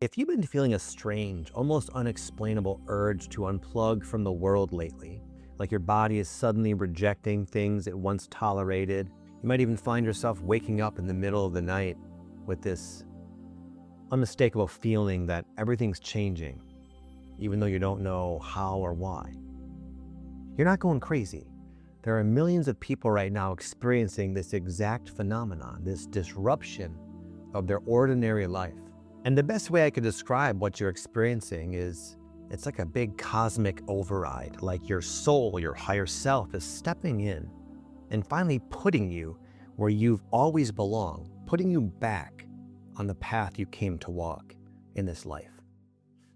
If you've been feeling a strange, almost unexplainable urge to unplug from the world lately, like your body is suddenly rejecting things it once tolerated, you might even find yourself waking up in the middle of the night with this unmistakable feeling that everything's changing, even though you don't know how or why. You're not going crazy. There are millions of people right now experiencing this exact phenomenon, this disruption of their ordinary life. And the best way I could describe what you're experiencing is it's like a big cosmic override, like your soul, your higher self is stepping in and finally putting you where you've always belonged, putting you back on the path you came to walk in this life.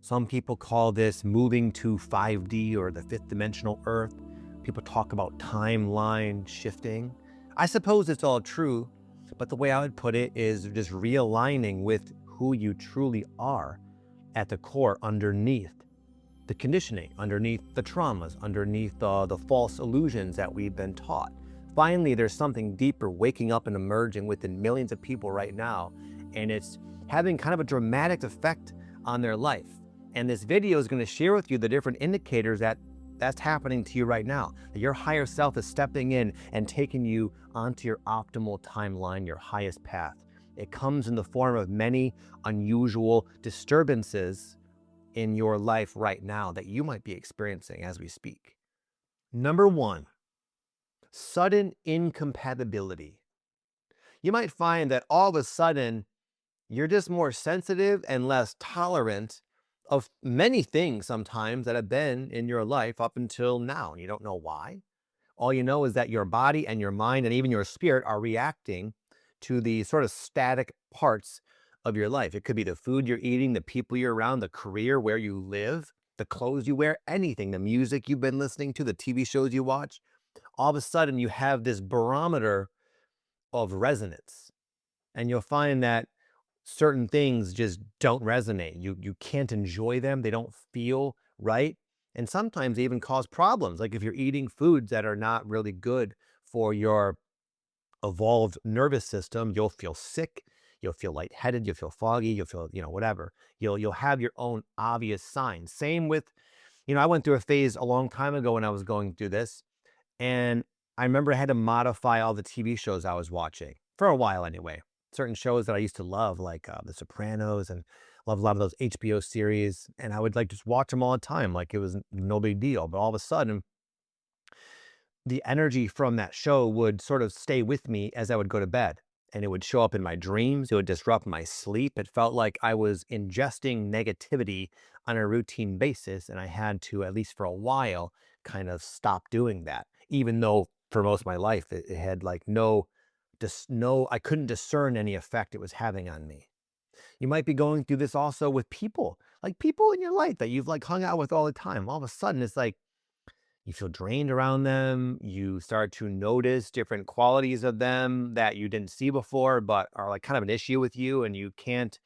Some people call this moving to 5D or the fifth dimensional earth. People talk about timeline shifting. I suppose it's all true, but the way I would put it is just realigning with who you truly are at the core, underneath the conditioning, underneath the traumas, underneath the false illusions that we've been taught. Finally, there's something deeper waking up and emerging within millions of people right now, and it's having kind of a dramatic effect on their life. And this video is going to share with you the different indicators that's happening to you right now, that your higher self is stepping in and taking you onto your optimal timeline, your highest path. It comes in the form of many unusual disturbances in your life right now that you might be experiencing as we speak. Number one, sudden incompatibility. You might find that all of a sudden you're just more sensitive and less tolerant of many things sometimes that have been in your life up until now. You don't know why. All you know is that your body and your mind and even your spirit are reacting to the sort of static parts of your life. It could be the food you're eating, the people you're around, the career where you live, the clothes you wear, anything, the music you've been listening to, the TV shows you watch. All of a sudden you have this barometer of resonance, and you'll find that certain things just don't resonate. You can't enjoy them. They don't feel right. And sometimes they even cause problems. Like if you're eating foods that are not really good for your evolved nervous system, you'll feel sick, you'll feel lightheaded, you'll feel foggy, you'll feel, whatever. You'll have your own obvious signs. Same with, I went through a phase a long time ago when I was going through this. And I remember I had to modify all the TV shows I was watching for a while anyway. Certain shows that I used to love, like The Sopranos, and love a lot of those HBO series. And I would like just watch them all the time, like it was no big deal. But all of a sudden, the energy from that show would sort of stay with me as I would go to bed. And it would show up in my dreams. It would disrupt my sleep. It felt like I was ingesting negativity on a routine basis. And I had to, at least for a while, kind of stop doing that. Even though for most of my life, it had like I couldn't discern any effect it was having on me. You might be going through this also with people, like people in your life that you've like hung out with all the time. All of a sudden, it's like, you feel drained around them. You start to notice different qualities of them that you didn't see before, but are like kind of an issue with you, and you can't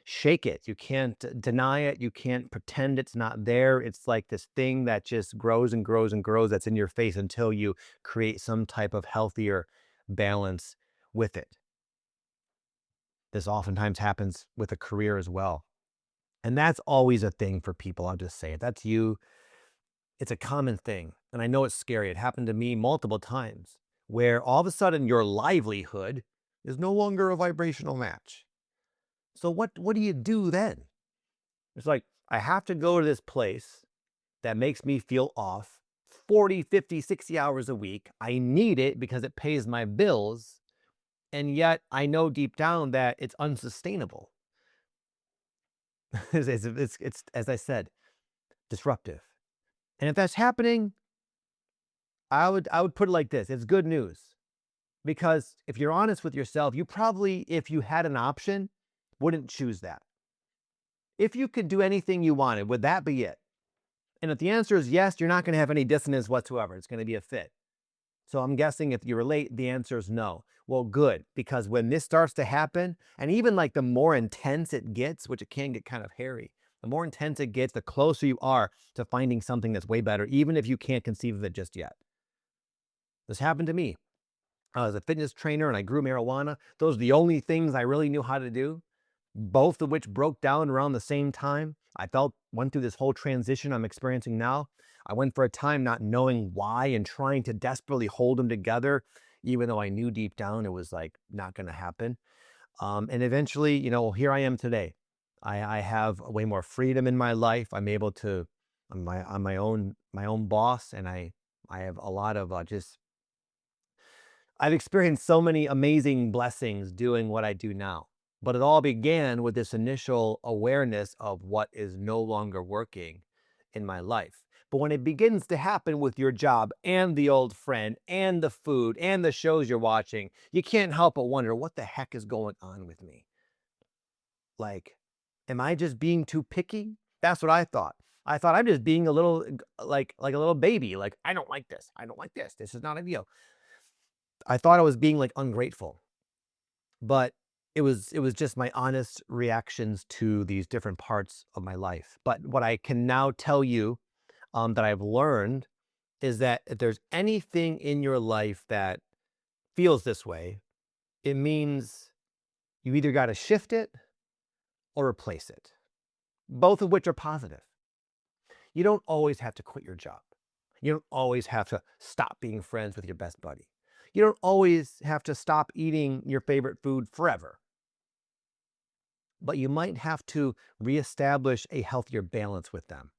shake it. You can't deny it. You can't pretend it's not there. It's like this thing that just grows and grows and grows that's in your face until you create some type of healthier balance with it. This oftentimes happens with a career as well. And that's always a thing for people. I'll just say it. That's you. It's a common thing. And I know it's scary. It happened to me multiple times where all of a sudden your livelihood is no longer a vibrational match. So what do you do then? It's like, I have to go to this place that makes me feel off 40, 50, 60 hours a week. I need it because it pays my bills. And yet I know deep down that it's unsustainable. It's, as I said, disruptive. And if that's happening, I would put it like this. It's good news. Because if you're honest with yourself, you probably, if you had an option, wouldn't choose that. If you could do anything you wanted, would that be it? And if the answer is yes, you're not going to have any dissonance whatsoever. It's going to be a fit. So I'm guessing if you relate, the answer is no. Well, good, because when this starts to happen, and even like the more intense it gets, which it can get kind of hairy, the more intense it gets, the closer you are to finding something that's way better, even if you can't conceive of it just yet. This happened to me. I was a fitness trainer and I grew marijuana. Those are the only things I really knew how to do. both of which broke down around the same time. Went through this whole transition I'm experiencing now. I went for a time not knowing why and trying to desperately hold them together, even though I knew deep down it was like not going to happen. And eventually, here I am today. I have way more freedom in my life. I'm able to, I'm my own boss, and I have a lot of just I've experienced so many amazing blessings doing what I do now. But it all began with this initial awareness of what is no longer working in my life. But when it begins to happen with your job and the old friend and the food and the shows you're watching, you can't help but wonder, what the heck is going on with me? Like, am I just being too picky? That's what I thought. I thought I'm just being a little like a little baby. Like, I don't like this. I don't like this. This is not ideal. I thought I was being like ungrateful, but it was just my honest reactions to these different parts of my life. But what I can now tell you, that I've learned, is that if there's anything in your life that feels this way, it means you either got to shift it or replace it, both of which are positive. You don't always have to quit your job. You don't always have to stop being friends with your best buddy. You don't always have to stop eating your favorite food forever. But you might have to reestablish a healthier balance with them,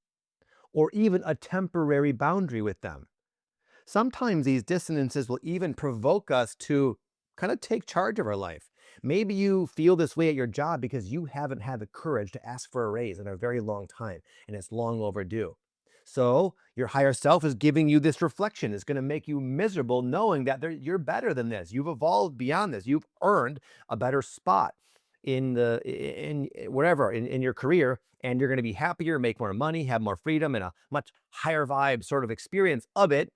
or even a temporary boundary with them. Sometimes these dissonances will even provoke us to kind of take charge of our life. Maybe you feel this way at your job because you haven't had the courage to ask for a raise in a very long time, and it's long overdue. So your higher self is giving you this reflection. It's going to make you miserable knowing that you're better than this. You've evolved beyond this. You've earned a better spot in wherever in your career, and you're going to be happier, make more money, have more freedom, and a much higher vibe sort of experience of it.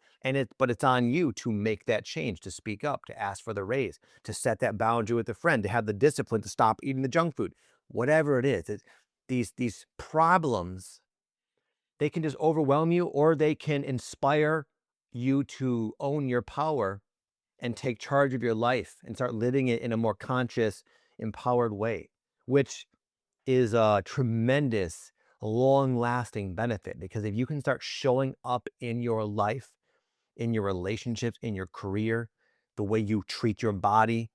But it's on you to make that change, to speak up, to ask for the raise, to set that boundary with a friend, to have the discipline to stop eating the junk food. Whatever it is, these problems, they can just overwhelm you, or they can inspire you to own your power and take charge of your life and start living it in a more conscious, empowered way, which is a tremendous, long lasting benefit. Because if you can start showing up in your life, in your relationships, in your career, the way you treat your body,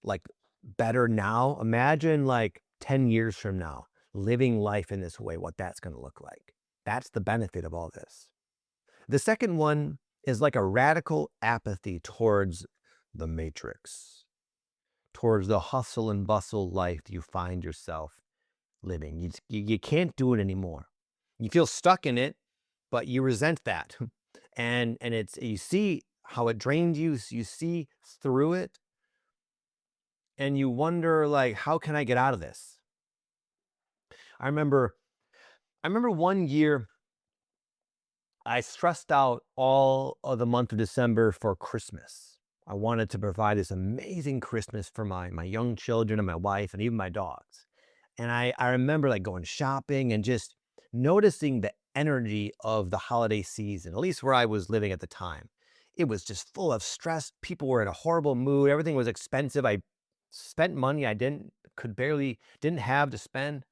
like, better now, imagine like 10 years from now, living life in this way, what that's going to look like. That's the benefit of all this. The second one is like a radical apathy towards the matrix, towards the hustle and bustle life you find yourself living. You can't do it anymore. You feel stuck in it, but you resent that. And you see how it drains you, you see through it, and you wonder, like, how can I get out of this? I remember one year I stressed out all of the month of December for Christmas. I wanted to provide this amazing Christmas for my young children and my wife and even my dogs. And I remember like going shopping and just noticing the energy of the holiday season, at least where I was living at the time. It was just full of stress. People were in a horrible mood. Everything was expensive. I spent money I didn't have to spend.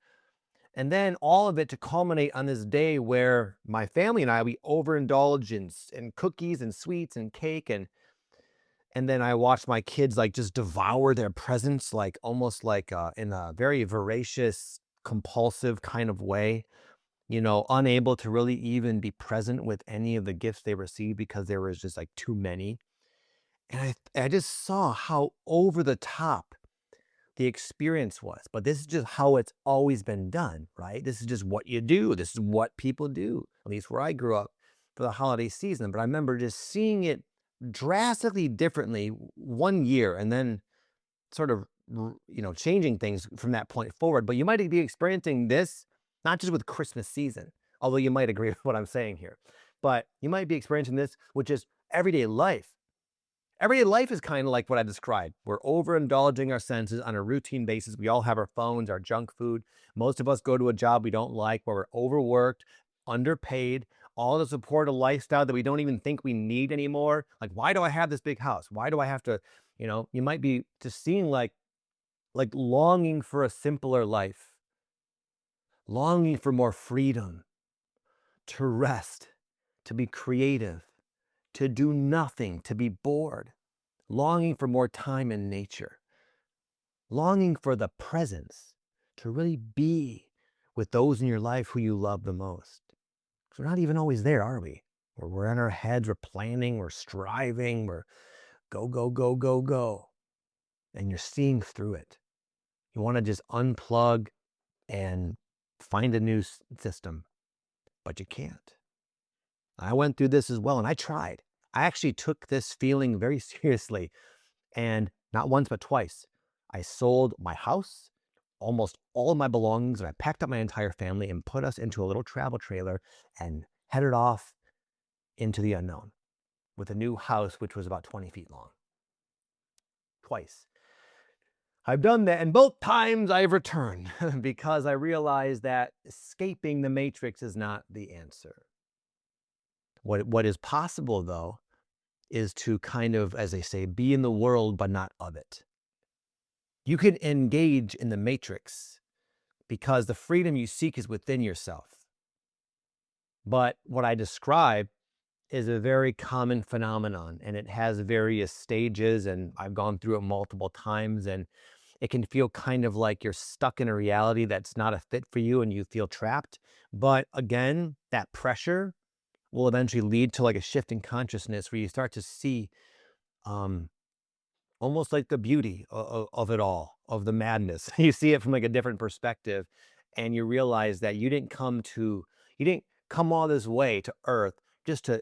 And then all of it to culminate on this day where my family and we overindulge in cookies and sweets and cake. And then I watched my kids like just devour their presents, like almost like in a very voracious, compulsive kind of way, unable to really even be present with any of the gifts they received because there was just like too many. And I just saw how over the top the experience was. But this is just how it's always been done, right? This is just what you do. This is what people do, at least where I grew up, for the holiday season. But I remember just seeing it drastically differently one year, and then sort of, changing things from that point forward. But you might be experiencing this not just with Christmas season, although you might agree with what I'm saying here, but you might be experiencing this with just everyday life. Everyday life is kind of like what I described. We're overindulging our senses on a routine basis. We all have our phones, our junk food. Most of us go to a job we don't like, where we're overworked, underpaid, all to support a lifestyle that we don't even think we need anymore. Like, why do I have this big house? Why do I have to, you might be just seeing like like longing for a simpler life, longing for more freedom, to rest, to be creative, to do nothing, to be bored, longing for more time in nature, longing for the presence, to really be with those in your life who you love the most. Because we're not even always there, are we? We're in our heads, we're planning, we're striving, we're go, go, go, go, go. And you're seeing through it. You want to just unplug and find a new system, but you can't. I went through this as well, and I tried. I actually took this feeling very seriously, and not once, but twice. I sold my house, almost all of my belongings, and I packed up my entire family and put us into a little travel trailer and headed off into the unknown with a new house, which was about 20 feet long. Twice. I've done that, and both times I've returned because I realized that escaping the matrix is not the answer. What is possible, though, is to kind of, as they say, be in the world, but not of it. You can engage in the matrix because the freedom you seek is within yourself. But what I describe is a very common phenomenon, and it has various stages, and I've gone through it multiple times, and it can feel kind of like you're stuck in a reality that's not a fit for you and you feel trapped. But again, that pressure will eventually lead to like a shift in consciousness where you start to see almost like the beauty of it all, of the madness. You see it from like a different perspective, and you realize that you didn't come all this way to Earth just to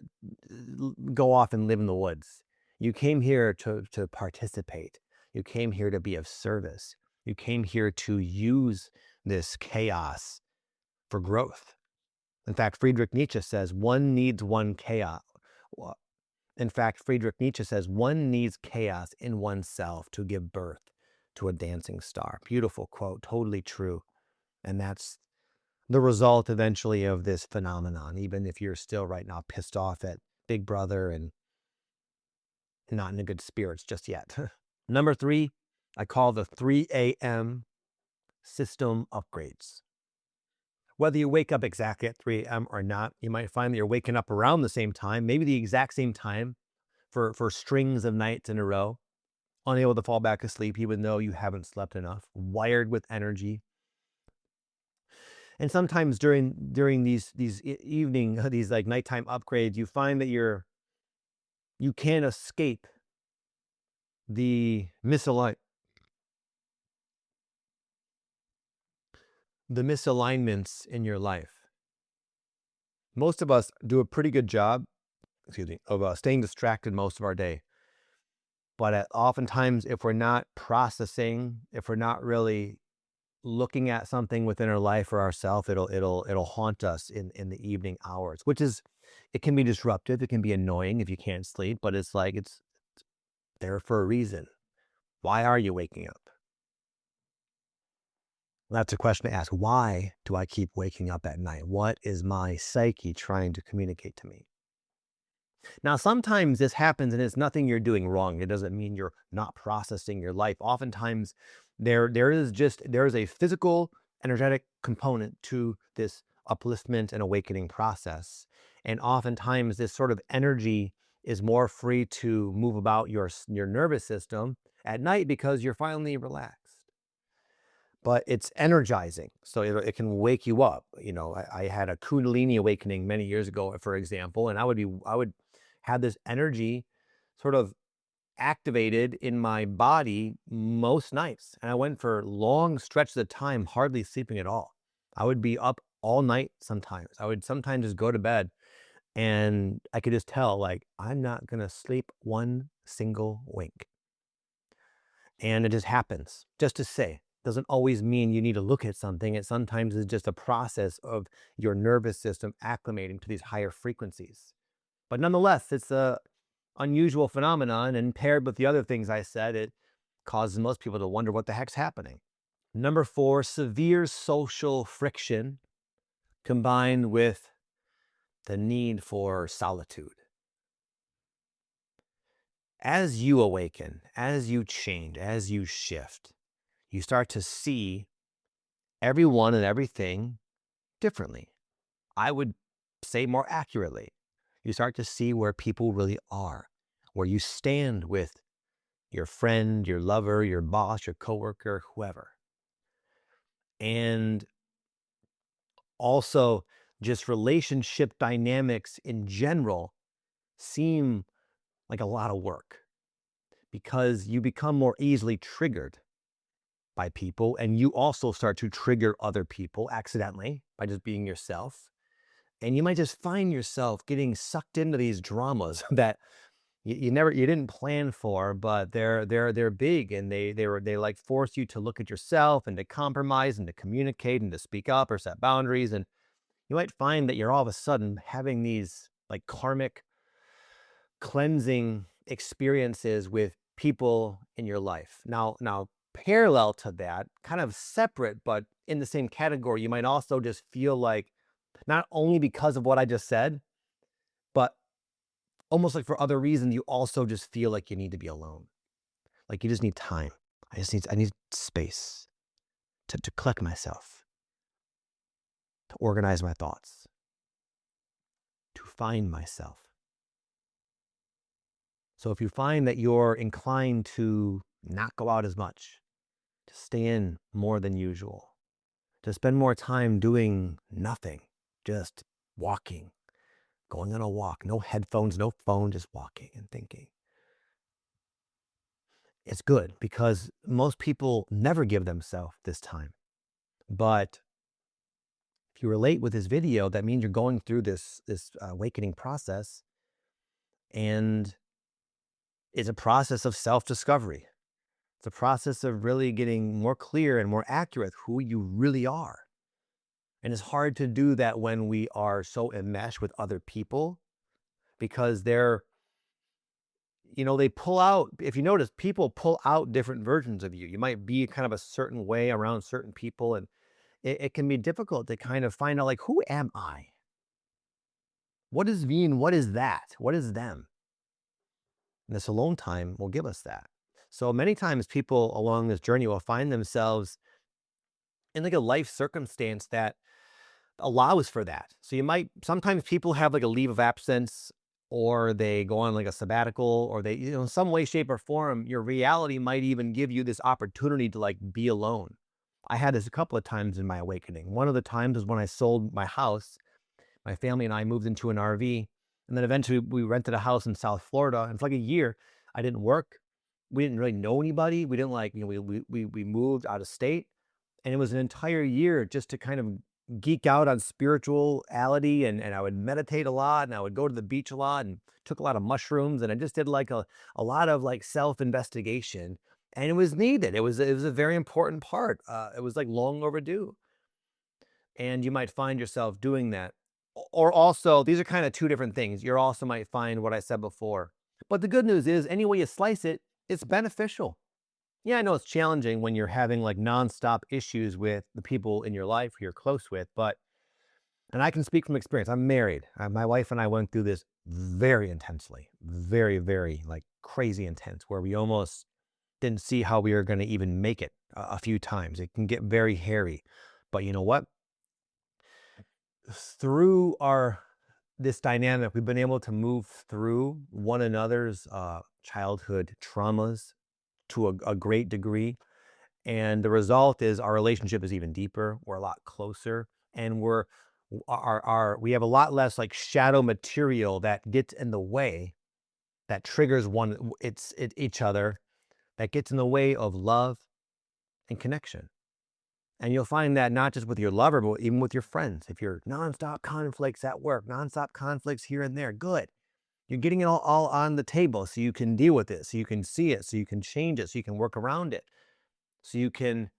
go off and live in the woods. You came here to participate. You came here to be of service. You came here to use this chaos for growth. In fact, Friedrich Nietzsche says one needs one chaos. In fact, Friedrich Nietzsche says one needs chaos in oneself to give birth to a dancing star. Beautiful quote, totally true. And that's the result eventually of this phenomenon, even if you're still right now pissed off at Big Brother and not in a good spirits just yet. Number 3, I call the 3 a.m. system upgrades. Whether you wake up exactly at 3 a.m. or not, you might find that you're waking up around the same time, maybe the exact same time for strings of nights in a row, unable to fall back asleep even though you haven't slept enough, wired with energy. And sometimes during these evening, these like nighttime upgrades, you find that you can't escape the misalignments in your life. Most of us do a pretty good job, of staying distracted most of our day. But oftentimes, if we're not processing, if we're not really looking at something within our life or ourselves, it'll haunt us in the evening hours, it can be disruptive. It can be annoying if you can't sleep, but it's there for a reason. Why are you waking up? That's a question to ask. Why do I keep waking up at night? What is my psyche trying to communicate to me? Now, sometimes this happens and it's nothing you're doing wrong. It doesn't mean you're not processing your life. Oftentimes, there is a physical, energetic component to this upliftment and awakening process. And oftentimes, this sort of energy is more free to move about your nervous system at night because you're finally relaxed. But it's energizing, so it can wake you up. I had a Kundalini awakening many years ago, for example, and I would have this energy sort of activated in my body most nights, and I went for long stretches of time, hardly sleeping at all. I would be up all night sometimes. I would sometimes just go to bed, and I could just tell, like, I'm not gonna sleep one single wink. And it just happens. Just to say, doesn't always mean you need to look at something. It sometimes is just a process of your nervous system acclimating to these higher frequencies. But nonetheless, it's a unusual phenomenon, and paired with the other things I said, it causes most people to wonder what the heck's happening. Number 4, severe social friction combined with the need for solitude. As you awaken, as you change, as you shift, You start to see everyone and everything differently. I would say more accurately. You start to see where people really are, where you stand with your friend, your lover, your boss, your coworker, whoever. And also, just relationship dynamics in general seem like a lot of work because you become more easily triggered by people, and you also start to trigger other people accidentally by just being yourself. And you might just find yourself getting sucked into these dramas that you didn't plan for, but they're big, and they like force you to look at yourself and to compromise and to communicate and to speak up or set boundaries. And you might find that you're all of a sudden having these like karmic cleansing experiences with people in your life. Now parallel to that, kind of separate but in the same category, you might also just feel like, not only because of what I just said, but almost like for other reasons, you also just feel like you need to be alone. Like you just need time. I need space to collect myself, to organize my thoughts, to find myself. So if you find that you're inclined to not go out as much, to stay in more than usual, to spend more time doing nothing, just walking, going on a walk, no headphones, no phone, just walking and thinking. It's good because most people never give themselves this time. But if you relate with this video, that means you're going through this awakening process, and it's a process of self-discovery. It's a process of really getting more clear and more accurate who you really are. And it's hard to do that when we are so enmeshed with other people because they pull out, if you notice, people pull out different versions of you. You might be kind of a certain way around certain people, and it can be difficult to kind of find out, like, who am I? What is me and what is that? What is them? And this alone time will give us that. So many times people along this journey will find themselves in like a life circumstance that allows for that. So sometimes people have like a leave of absence, or they go on like a sabbatical, or they, in some way, shape, or form, your reality might even give you this opportunity to like be alone. I had this a couple of times in my awakening. One of the times was when I sold my house. My family and I moved into an RV, and then eventually we rented a house in South Florida. And for like a year, I didn't work. We didn't really know anybody. We didn't like, we moved out of state, and it was an entire year just to kind of geek out on spirituality, and I would meditate a lot, and I would go to the beach a lot, and took a lot of mushrooms, and I just did like a lot of like self-investigation, and it was needed. It was a very important part. It was like long overdue. And you might find yourself doing that. Or also, these are kind of two different things. You also might find what I said before. But the good news is, any way you slice it, it's beneficial. Yeah, I know it's challenging when you're having like nonstop issues with the people in your life who you're close with, and I can speak from experience. I'm married. My wife and I went through this very intensely, very, very like crazy intense, where we almost didn't see how we were going to even make it a few times. It can get very hairy. But you know what? Through this dynamic, we've been able to move through one another's childhood traumas to a great degree. And the result is our relationship is even deeper. We're a lot closer, and we have a lot less like shadow material that gets in the way, that triggers each other, that gets in the way of love and connection. And you'll find that not just with your lover, but even with your friends. If you're nonstop conflicts at work, nonstop conflicts here and there, good. You're getting it all on the table so you can deal with it, so you can see it, so you can change it, so you can work around it, so you can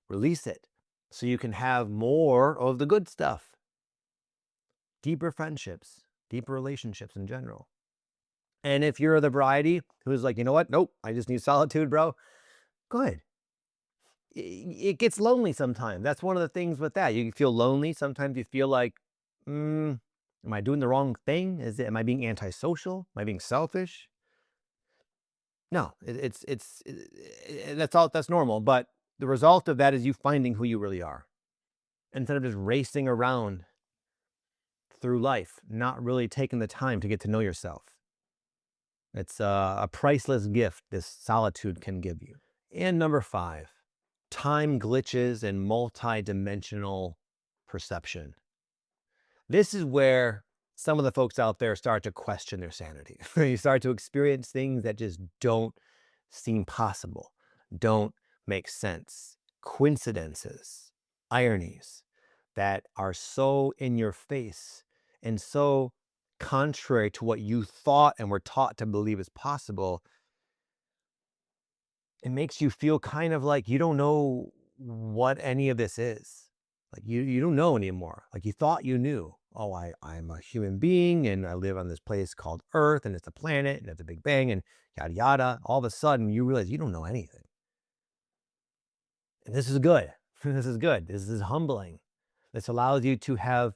release it, so you can have more of the good stuff. Deeper friendships, deeper relationships in general. And if you're the variety who's like, you know what? Nope, I just need solitude, bro. Good. It gets lonely sometimes. That's one of the things with that. You feel lonely. Sometimes you feel like, am I doing the wrong thing? Am I being antisocial? Am I being selfish? No, that's normal. But The result of that is you finding who you really are, instead of just racing around through life, not really taking the time to get to know yourself. It's a priceless gift this solitude can give you. And number 5, time glitches and multi-dimensional perception. This is where some of the folks out there start to question their sanity. You start to experience things that just don't seem possible, don't make sense. Coincidences, ironies that are so in your face and so contrary to what you thought and were taught to believe is possible. It makes you feel kind of like you don't know what any of this is. Like you don't know anymore. Like you thought you knew. Oh, I'm a human being and I live on this place called Earth and it's a planet and it's a Big Bang and yada yada. All of a sudden you realize you don't know anything. And this is good. This is good. This is humbling. This allows you to have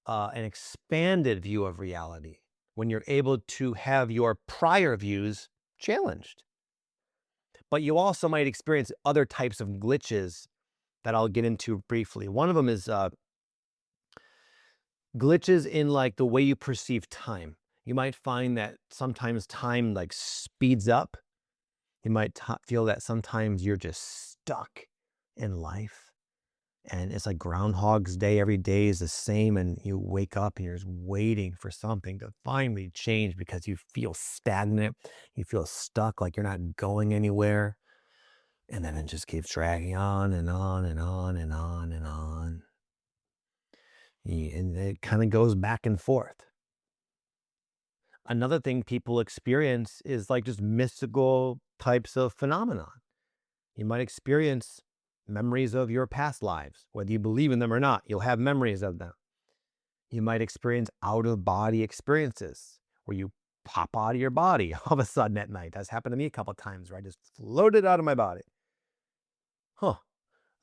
an expanded view of reality when you're able to have your prior views challenged. But you also might experience other types of glitches that I'll get into briefly. One of them is glitches in like the way you perceive time. You might find that sometimes time like speeds up. You might feel that sometimes you're just stuck in life and it's like Groundhog's Day. Every day is the same and you wake up and you're just waiting for something to finally change because you feel stagnant. You feel stuck, like you're not going anywhere. And then it just keeps dragging on and on and on and on and on. And it kind of goes back and forth. Another thing people experience is like just mystical types of phenomenon. You might experience memories of your past lives, whether you believe in them or not, you'll have memories of them. You might experience out-of-body experiences where you pop out of your body all of a sudden at night. That's happened to me a couple of times where I just floated out of my body. Huh.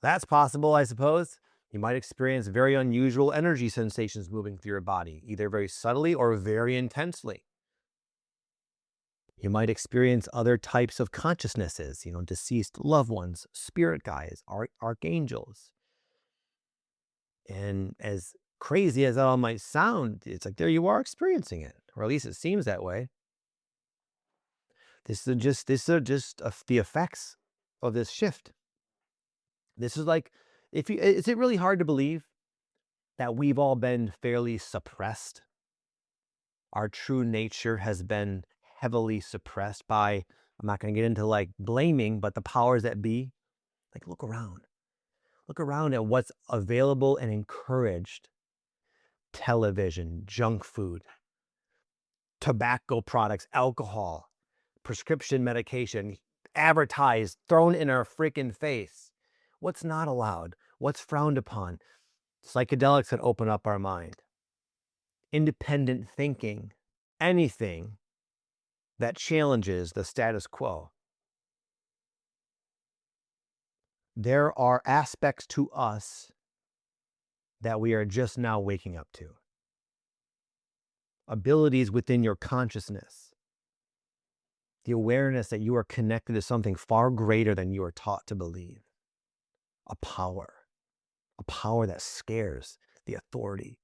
That's possible, I suppose. You might experience very unusual energy sensations moving through your body, either very subtly or very intensely. You might experience other types of consciousnesses, deceased loved ones, spirit guides, archangels. And as crazy as that all might sound, it's like there you are experiencing it, or at least it seems that way. These are just the effects of this shift. This is like, is it really hard to believe that we've all been fairly suppressed? Our true nature has been heavily suppressed by, I'm not going to get into like blaming, but the powers that be. Like look around. Look around at what's available and encouraged. Television, junk food, tobacco products, alcohol, prescription medication, advertised, thrown in our freaking face. What's not allowed? What's frowned upon? Psychedelics that open up our mind. Independent thinking. Anything that challenges the status quo. There are aspects to us that we are just now waking up to. Abilities within your consciousness. The awareness that you are connected to something far greater than you are taught to believe. A power that scares the authority.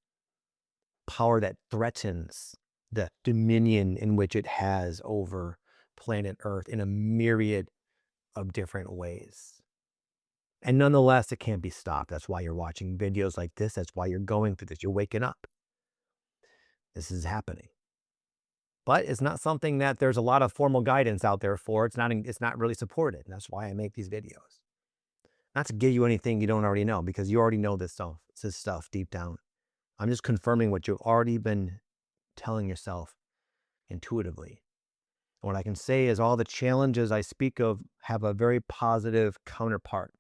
Power that threatens the dominion in which it has over planet Earth in a myriad of different ways. And nonetheless, it can't be stopped. That's why you're watching videos like this. That's why you're going through this. You're waking up. This is happening. But it's not something that there's a lot of formal guidance out there for. It's not really supported. And that's why I make these videos. Not to give you anything you don't already know, because you already know this stuff deep down. I'm just confirming what you've already been telling yourself intuitively. And what I can say is all the challenges I speak of have a very positive counterpart,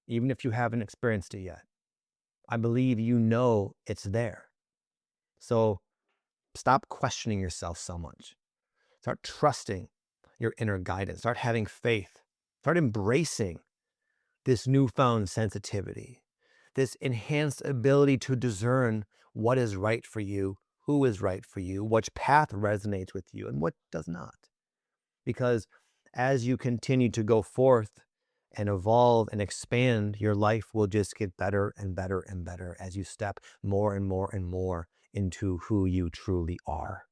even if you haven't experienced it yet. I believe you know it's there. So stop questioning yourself so much. Start trusting your inner guidance. Start having faith. Start embracing this newfound sensitivity, this enhanced ability to discern what is right for you, who is right for you, which path resonates with you, and what does not. Because as you continue to go forth and evolve and expand, your life will just get better and better and better as you step more and more and more into who you truly are.